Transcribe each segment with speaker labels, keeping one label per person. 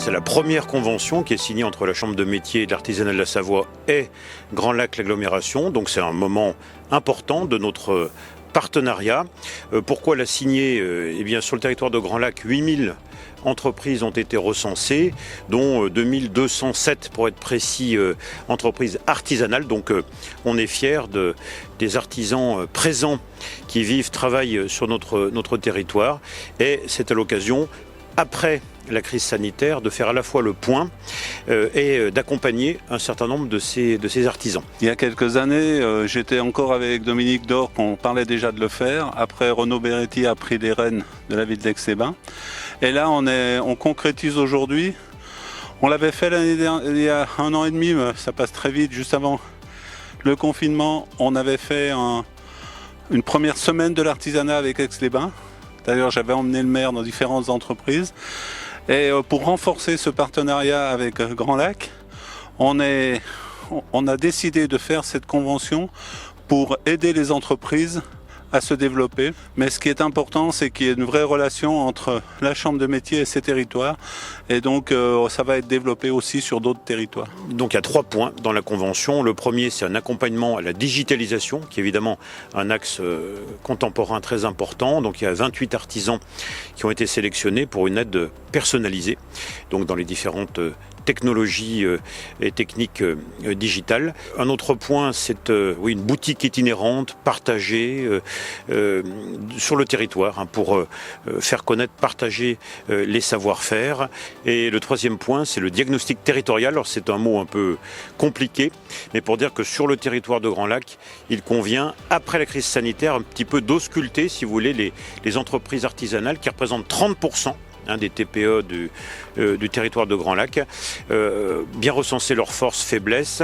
Speaker 1: C'est la première convention qui est signée entre la Chambre de métier et de l'artisanat de la Savoie et Grand Lac l'agglomération. Donc c'est un moment important de notre partenariat. Pourquoi la signer ? Eh bien, sur le territoire de Grand Lac, 8000 entreprises ont été recensées, dont 2207 pour être précis entreprises artisanales. Donc on est fiers des artisans présents qui vivent, travaillent sur notre territoire. Et c'est à l'occasion, après la crise sanitaire, de faire à la fois le point et d'accompagner un certain nombre de ces artisans.
Speaker 2: Il y a quelques années, j'étais encore avec Dominique Dor, qu'on parlait déjà de le faire. Après, Renaud Beretti a pris les rênes de la ville d'Aix-les-Bains. Et là, on concrétise aujourd'hui. On l'avait fait l'année dernière, il y a 1 an et demi, mais ça passe très vite. Juste avant le confinement, on avait fait une première semaine de l'artisanat avec Aix-les-Bains. D'ailleurs, j'avais emmené le maire dans différentes entreprises. Et pour renforcer ce partenariat avec Grand Lac, on a décidé de faire cette convention pour aider les entreprises à se développer. Mais ce qui est important, c'est qu'il y ait une vraie relation entre la Chambre de métier et ses territoires. Et donc, ça va être développé aussi sur d'autres territoires.
Speaker 1: Donc, il y a 3 points dans la convention. Le premier, c'est un accompagnement à la digitalisation, qui est évidemment un axe contemporain très important. Donc, il y a 28 artisans qui ont été sélectionnés pour une aide personnalisée, donc dans les différentes technologies et techniques digitales. Un autre point, c'est une boutique itinérante, partagée sur le territoire, pour faire connaître, partager les savoir-faire. Et le 3e point, c'est le diagnostic territorial. Alors c'est un mot un peu compliqué, mais pour dire que sur le territoire de Grand Lac, il convient, après la crise sanitaire, un petit peu d'ausculter, si vous voulez, les entreprises artisanales qui représentent 30% des TPE du territoire de Grand Lac, bien recenser leurs forces, faiblesses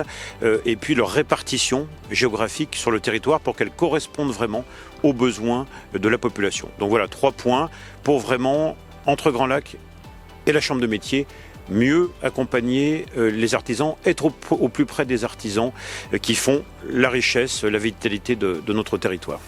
Speaker 1: et puis leur répartition géographique sur le territoire pour qu'elles correspondent vraiment aux besoins de la population. Donc voilà, 3 points pour vraiment, entre Grand Lac et la Chambre de métier, mieux accompagner les artisans, être au plus près des artisans qui font la richesse, la vitalité de notre territoire.